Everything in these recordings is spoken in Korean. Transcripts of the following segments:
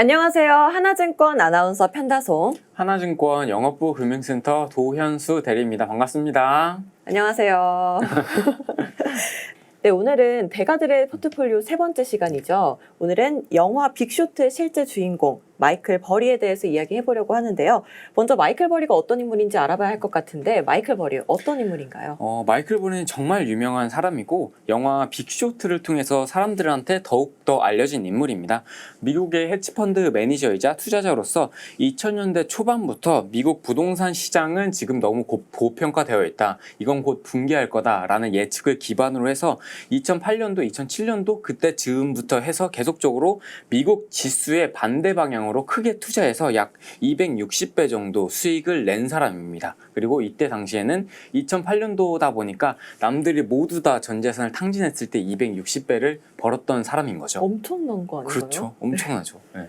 안녕하세요. 하나증권 아나운서 편다솜. 하나증권 영업부 금융센터 도현수 대리입니다. 반갑습니다. 안녕하세요. 네, 오늘은 대가들의 포트폴리오 세 번째 시간이죠. 오늘은 영화 빅쇼트의 실제 주인공 마이클 버리에 대해서 이야기해보려고 하는데요. 먼저 마이클 버리가 어떤 인물인지 알아봐야 할 것 같은데 마이클 버리 어떤 인물인가요? 마이클 버리는 정말 유명한 사람이고 영화 빅쇼트를 통해서 사람들한테 더욱더 알려진 인물입니다. 미국의 헤지펀드 매니저이자 투자자로서 2000년대 초반부터 미국 부동산 시장은 지금 너무 고평가되어 있다. 이건 곧 붕괴할 거다라는 예측을 기반으로 해서 2008년도, 2007년도 그때 즈음부터 해서 계속적으로 미국 지수의 반대 방향으로 크게 투자해서 약 260배 정도 수익을 낸 사람입니다. 그리고 이때 당시에는 2008년도다 보니까 남들이 모두 다 전 재산을 탕진했을 때 260배를 벌었던 사람인 거죠. 엄청난 거 아닌가요? 그렇죠. 엄청나죠. 네.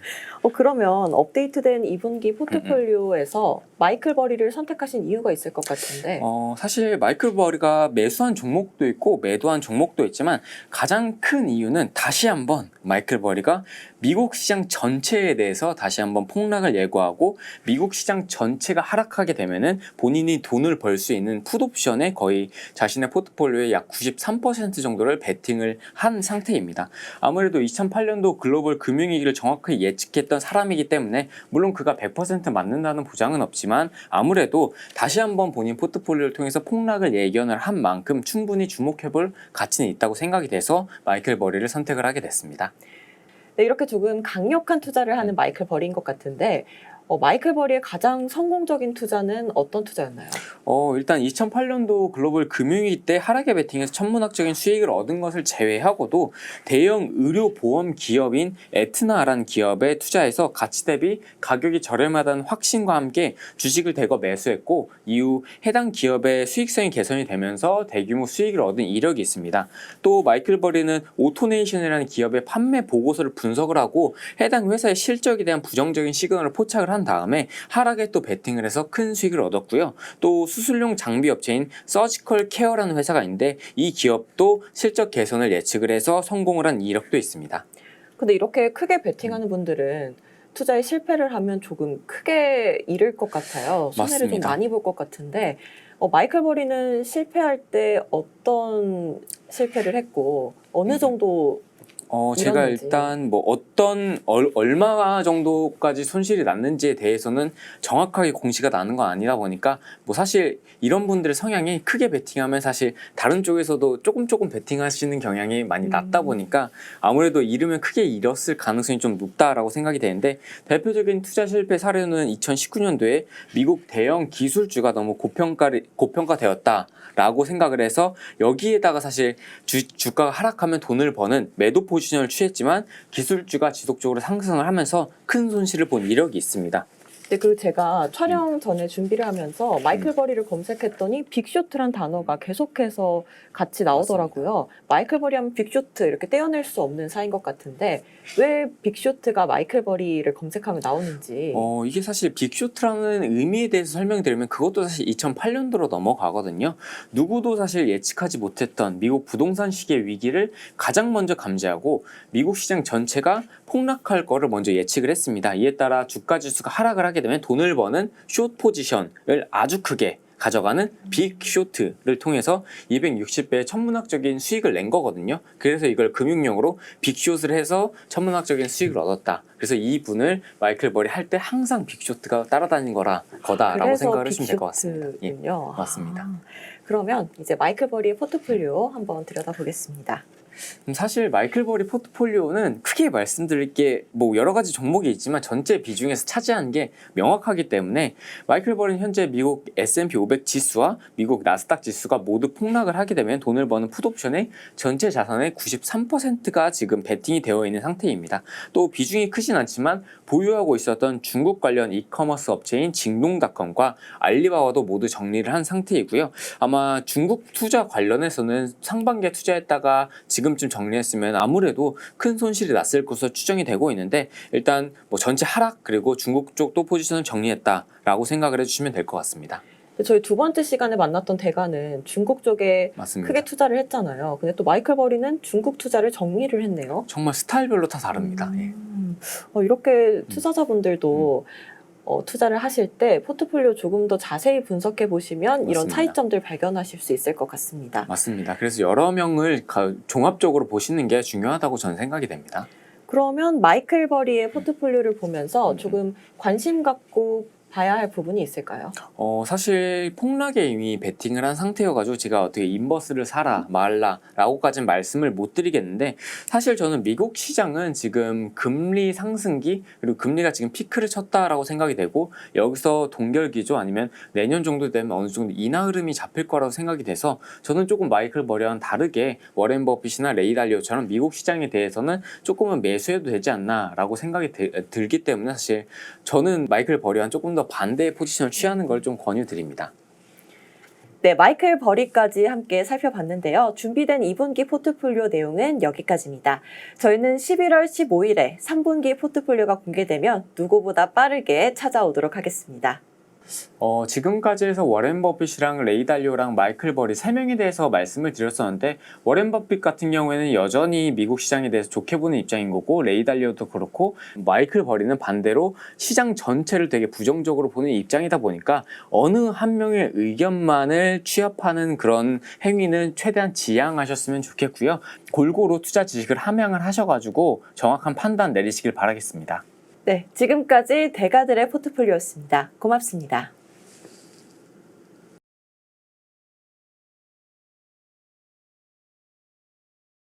그러면 업데이트된 2분기 포트폴리오에서 마이클 버리를 선택하신 이유가 있을 것 같은데. 사실 마이클 버리가 매수한 종목도 있고 매도한 종목도 있지만 가장 큰 이유는 다시 한번 마이클 버리가 미국 시장 전체에 대해서 다시 한번 폭락을 예고하고 미국 시장 전체가 하락하게 되면은 본인이 돈을 벌 수 있는 풋옵션에 거의 자신의 포트폴리오의 약 93% 정도를 베팅을 한 상태입니다. 아무래도 2008년도 글로벌 금융위기를 정확하게 예측했던 사람이기 때문에 물론 그가 100% 맞는다는 보장은 없지만 아무래도 다시 한번 본인 포트폴리오를 통해서 폭락을 예견을 한 만큼 충분히 주목해볼 가치는 있다고 생각이 돼서 마이클 버리를 선택을 하게 됐습니다. 네, 이렇게 조금 강력한 투자를 하는 마이클 버리인 것 같은데 마이클 버리의 가장 성공적인 투자는 어떤 투자였나요? 일단 2008년도 글로벌 금융위기 때 하락에 베팅해서 천문학적인 수익을 얻은 것을 제외하고도 대형 의료보험 기업인 에트나라는 기업에 투자해서 가치 대비 가격이 저렴하다는 확신과 함께 주식을 대거 매수했고 이후 해당 기업의 수익성이 개선이 되면서 대규모 수익을 얻은 이력이 있습니다. 또 마이클 버리는 오토네이션이라는 기업의 판매 보고서를 분석을 하고 해당 회사의 실적에 대한 부정적인 시그널을 포착을 한 다음에 하락에 또 베팅을 해서 큰 수익을 얻었고요. 또 수술용 장비 업체인 서지컬 케어라는 회사가 있는데 이 기업도 실적 개선을 예측을 해서 성공을 한 이력도 있습니다. 근데 이렇게 크게 베팅하는 분들은 투자에 실패를 하면 조금 크게 잃을 것 같아요. 손해를 맞습니다. 좀 많이 볼 것 같은데 마이클 버리는 실패할 때 어떤 실패를 했고 어느 정도 제가 잃었는지. 일단 뭐 얼마 정도까지 손실이 났는지에 대해서는 정확하게 공시가 나는 건 아니다 보니까 뭐 사실 이런 분들의 성향이 크게 베팅하면 사실 다른 쪽에서도 조금 베팅하시는 경향이 많이 낮다 보니까 아무래도 잃으면 크게 잃었을 가능성이 좀 높다라고 생각이 되는데 대표적인 투자 실패 사례는 2019년도에 미국 대형 기술주가 너무 고평가되었다라고 생각을 해서 여기에다가 사실 주가가 하락하면 돈을 버는 매도 포지션을 취했지만 기술주가 지속적으로 상승을 하면서 큰 손실을 본 이력이 있습니다. 네, 그리고 제가 촬영 전에 준비를 하면서 마이클 버리를 검색했더니 빅쇼트란 단어가 계속해서 같이 나오더라고요. 마이클 버리 하면 빅쇼트 이렇게 떼어낼 수 없는 사이인 것 같은데 왜 빅쇼트가 마이클 버리를 검색하면 나오는지. 이게 사실 빅쇼트라는 의미에 대해서 설명드리면 그것도 사실 2008년도로 넘어가거든요. 누구도 사실 예측하지 못했던 미국 부동산 시기의 위기를 가장 먼저 감지하고 미국 시장 전체가 폭락할 거를 먼저 예측을 했습니다. 이에 따라 주가 지수가 하락을 하게 되면 돈을 버는 숏 포지션을 아주 크게 가져가는 빅쇼트를 통해서 260배의 천문학적인 수익을 낸 거거든요. 그래서 이걸 금융용어로 빅숏을 해서 천문학적인 수익을 얻었다. 그래서 이 분을 마이클 버리 할 때 항상 빅쇼트가 따라다닌 거다라고 생각을 하시면 될 것 같습니다. 예, 맞습니다. 그러면 이제 마이클 버리의 포트폴리오 한번 들여다보겠습니다. 사실 마이클 버리 포트폴리오는 크게 말씀드릴 게 뭐 여러 가지 종목이 있지만 전체 비중에서 차지하는 게 명확하기 때문에 마이클 버리는 현재 미국 S&P 500 지수와 미국 나스닥 지수가 모두 폭락을 하게 되면 돈을 버는 풋옵션의 전체 자산의 93%가 지금 베팅이 되어 있는 상태입니다. 또 비중이 크진 않지만 보유하고 있었던 중국 관련 이커머스 업체인 징동닷컴과 알리바바도 모두 정리를 한 상태이고요. 아마 중국 투자 관련해서는 상반기에 투자했다가 지금쯤 정리했으면 아무래도 큰 손실이 났을 것으로 추정이 되고 있는데 일단 뭐 전체 하락 그리고 중국 쪽도 포지션을 정리했다라고 생각을 해주시면 될 것 같습니다. 저희 두 번째 시간에 만났던 대가는 중국 쪽에 맞습니다. 크게 투자를 했잖아요. 근데 또 마이클 버리는 중국 투자를 정리를 했네요. 정말 스타일별로 다 다릅니다. 예. 이렇게 투자자분들도 투자를 하실 때 포트폴리오 조금 더 자세히 분석해 보시면 이런 맞습니다. 차이점들 발견하실 수 있을 것 같습니다. 맞습니다. 그래서 여러 명을 종합적으로 보시는 게 중요하다고 저는 생각이 됩니다. 그러면 마이클 버리의 포트폴리오를 보면서 조금 관심 갖고 봐야 할 부분이 있을까요? 사실 폭락에 이미 베팅을 한 상태여가지고 제가 어떻게 인버스를 사라 말라 라고까지는 말씀을 못 드리겠는데, 사실 저는 미국 시장은 지금 금리 상승기, 그리고 금리가 지금 피크를 쳤다라고 생각이 되고, 여기서 동결기조 아니면 내년 정도 되면 어느 정도 인하 흐름이 잡힐 거라고 생각이 돼서 저는 조금 마이클 버리와는 다르게 워렌 버핏이나 레이 달리오처럼 미국 시장에 대해서는 조금은 매수해도 되지 않나 라고 생각이 들기 때문에, 사실 저는 마이클 버리와는 조금 더 반대의 포지션을 취하는 걸 좀 권유드립니다. 네, 마이클 버리까지 함께 살펴봤는데요. 준비된 2분기 포트폴리오 내용은 여기까지입니다. 저희는 11월 15일에 3분기 포트폴리오가 공개되면 누구보다 빠르게 찾아오도록 하겠습니다. 지금까지 해서 워렌 버핏이랑 레이 달리오랑 마이클 버리 3명에 대해서 말씀을 드렸었는데, 워렌 버핏 같은 경우에는 여전히 미국 시장에 대해서 좋게 보는 입장인 거고, 레이 달리오도 그렇고 마이클 버리는 반대로 시장 전체를 되게 부정적으로 보는 입장이다 보니까 어느 한 명의 의견만을 취합하는 그런 행위는 최대한 지양하셨으면 좋겠고요. 골고루 투자 지식을 함양을 하셔가지고 정확한 판단 내리시길 바라겠습니다. 네, 지금까지 대가들의 포트폴리오였습니다. 고맙습니다.